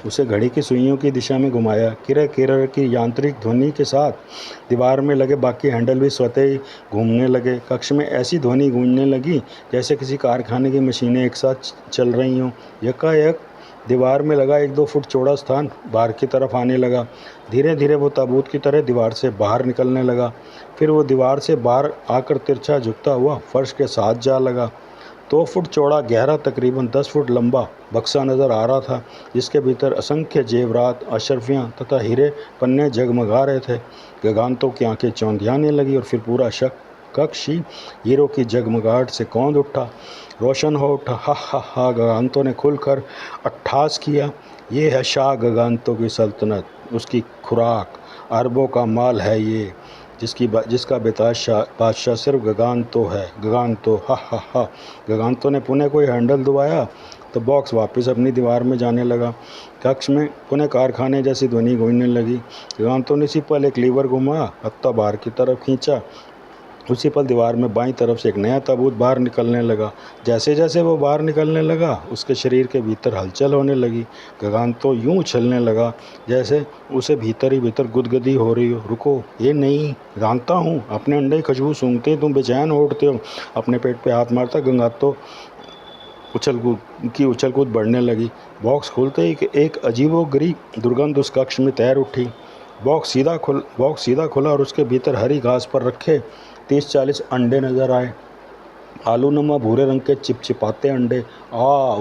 उसे घड़ी की सुइयों की दिशा में घुमाया। किरर किरर की यांत्रिक ध्वनि के साथ दीवार में लगे बाकी हैंडल भी स्वतः ही घूमने लगे। कक्ष में ऐसी ध्वनि गूंजने लगी जैसे किसी कारखाने की मशीनें एक साथ चल रही हों। यकायक दीवार में लगा 1-2 फुट चौड़ा स्थान बाहर की तरफ आने लगा। धीरे धीरे वो ताबूत की तरह दीवार से बाहर निकलने लगा। फिर वो दीवार से बाहर आकर तिरछा झुकता हुआ फर्श के साथ जा लगा। 2 फुट चौड़ा, गहरा, तकरीबन 10 फुट लंबा बक्सा नजर आ रहा था, जिसके भीतर असंख्य जेवरात, अशरफियाँ तथा हीरे पन्ने जगमगा रहे थे। गगांतों की आंखें चौंधियाने लगी और फिर पूरा कक्ष ही हीरों की जगमगाहट से कौंध उठा, रोशन हो उठा। हा हा हा, गगांतों ने खुलकर अट्ठास किया। ये है शाह गगांतों की सल्तनत, उसकी खुराक अरबों का माल है ये, जिसका बेताज बादशाह सिर्फ गगांतो है। गगांतो, हा हा हा। गगांतो ने पुनः कोई हैंडल दबाया तो बॉक्स वापस अपनी दीवार में जाने लगा। कक्ष में पुनः कारखाने जैसी ध्वनि गूंजने लगी। गगांतो ने इसी पल एक लीवर घुमाया, हत्था बाहर की तरफ खींचा। उसी पल दीवार में बाईं तरफ से एक नया ताबूत बाहर निकलने लगा। जैसे जैसे वो बाहर निकलने लगा, उसके शरीर के भीतर हलचल होने लगी। गगांतो यूं उछलने लगा जैसे उसे भीतर ही भीतर गुदगुदी हो रही हो। रुको, ये नहीं, जानता हूँ, अपने अंडे की खुशबू सूंघते ही तुम बेचैन हो उठते हो। अपने पेट पे हाथ मारता गंगातो उछल कूद बढ़ने लगी। बॉक्स खोलते ही एक अजीबोगरीब दुर्गंध उस कक्ष में तैर उठी। बॉक्स सीधा खुला और उसके भीतर हरी घास पर रखे 30-40 अंडे नजर आए। आलू नमा भूरे रंग के चिपचिपाते अंडे।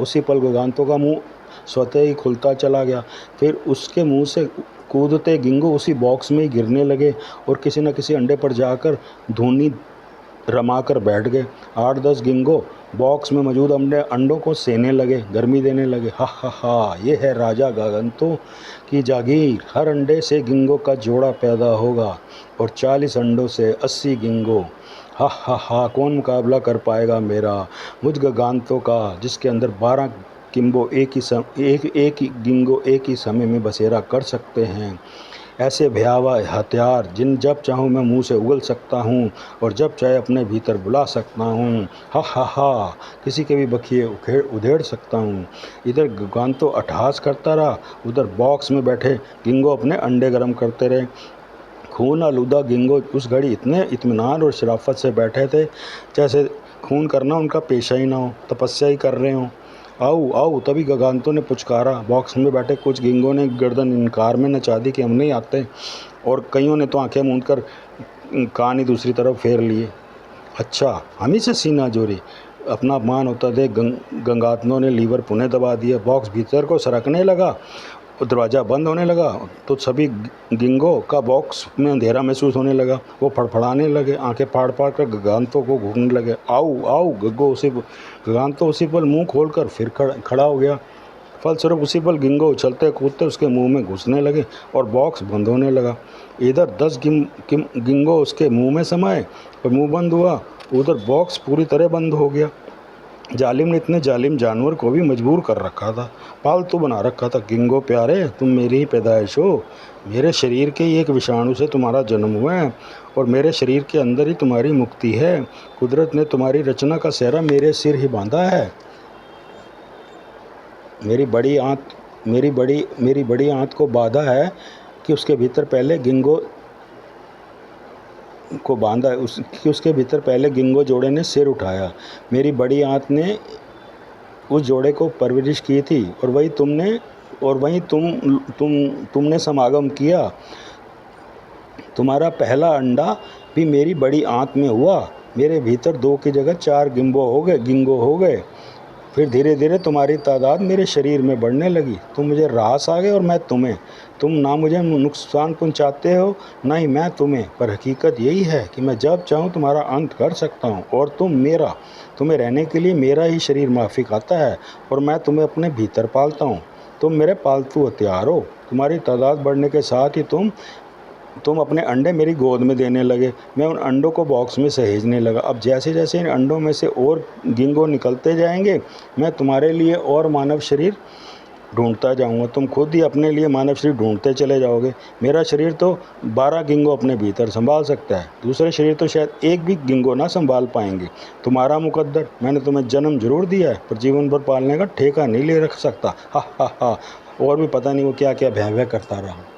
उसी पल गगांतों का मुंह स्वतः ही खुलता चला गया। फिर उसके मुंह से कूदते गिंगो उसी बॉक्स में ही गिरने लगे और किसी न किसी अंडे पर जाकर धूनी रमाकर बैठ गए। 8-10 गिंगो बॉक्स में मौजूद अंडों को सेने लगे, गर्मी देने लगे। हा हा हा, ये है राजा गगांतो की जागीर। हर अंडे से गिंगो का जोड़ा पैदा होगा और 40 अंडों से 80 गिंगो। हा हा हा, कौन मुकाबला कर पाएगा मेरा, मुझ गगांतो का, जिसके अंदर 12 गिंगो एक ही गिंगो एक ही समय में बसेरा कर सकते हैं। ऐसे भयावह हथियार जब चाहूँ मैं मुंह से उगल सकता हूँ और जब चाहे अपने भीतर बुला सकता हूँ। हा हा हा, किसी के भी बखिए उधेड़ सकता हूँ। इधर गगांतो अट्टहास करता रहा, उधर बॉक्स में बैठे गिंगो अपने अंडे गर्म करते रहे। खून आलूदा गिंगो उस घड़ी इतने इत्मीनान और शराफत से बैठे थे जैसे खून करना उनका पेशा ही ना हो, तपस्या ही कर रहे हों। आओ आओ, तभी गगांतो ने पुचकारा। बॉक्स में बैठे कुछ गिंगों ने गर्दन इनकार में नचा दी कि हम नहीं आते, और कईयों ने तो आंखें मूंद कर कान ही दूसरी तरफ फेर लिए। अच्छा, हम ही से सीना जोरी, अपना अपमान होता देख गंगातनों ने लीवर पुनः दबा दिया। बॉक्स भीतर को सरकने लगा, दरवाज़ा बंद होने लगा तो सभी गिंगो का बॉक्स में अंधेरा महसूस होने लगा। वो फड़फड़ाने लगे, आंखें फाड़ फाड़ कर गगांतो को घूरने लगे। आओ आओ, गगांतो उसी पल मुंह खोलकर फिर खड़ा हो गया। फलस्वरूप उसी पल गिंगो उछलते कूदते उसके मुंह में घुसने लगे और बॉक्स बंद होने लगा। इधर 10 गिंगो उसके मुंह में समाये और मुंह बंद हुआ, उधर बॉक्स पूरी तरह बंद हो गया। जालिम ने इतने जालिम जानवर को भी मजबूर कर रखा था, पालतू बना रखा था। गिंगो प्यारे, तुम मेरी ही पैदाइश हो, मेरे शरीर के ही एक विषाणु से तुम्हारा जन्म हुआ है और मेरे शरीर के अंदर ही तुम्हारी मुक्ति है। कुदरत ने तुम्हारी रचना का सेहरा मेरे सिर ही बांधा है। मेरी बड़ी आंत को बांधा है कि उसके भीतर पहले गिंगो जोड़े ने सिर उठाया। मेरी बड़ी आंत ने उस जोड़े को परवरिश की थी और वहीं तुमने समागम किया। तुम्हारा पहला अंडा भी मेरी बड़ी आंत में हुआ। मेरे भीतर 2 की जगह 4 गिंगो हो गए। फिर धीरे धीरे तुम्हारी तादाद मेरे शरीर में बढ़ने लगी। तुम मुझे रास आ गए और मैं तुम्हें। तुम ना मुझे नुकसान पहुंचाते हो, ना ही मैं तुम्हें, पर हकीकत यही है कि मैं जब चाहूँ तुम्हारा अंत कर सकता हूँ और तुम्हें रहने के लिए मेरा ही शरीर माफिक आता है और मैं तुम्हें अपने भीतर पालता हूँ। तुम मेरे पालतू हथियार हो। तुम्हारी तादाद बढ़ने के साथ ही तुम अपने अंडे मेरी गोद में देने लगे। मैं उन अंडों को बॉक्स में सहेजने लगा। अब जैसे जैसे इन अंडों में से और गिंगो निकलते जाएंगे, मैं तुम्हारे लिए और मानव शरीर ढूंढता जाऊंगा। तुम खुद ही अपने लिए मानव शरीर ढूंढते चले जाओगे। मेरा शरीर तो 12 गिंगो अपने भीतर संभाल सकता है, दूसरे शरीर तो शायद एक भी गिंगो ना संभाल पाएंगे। तुम्हारा मुकद्दर, मैंने तुम्हें जन्म जरूर दिया है पर जीवन भर पालने का ठेका नहीं ले रख सकता। हा हा हा और भी पता नहीं वो क्या क्या भैं भैं करता रहा।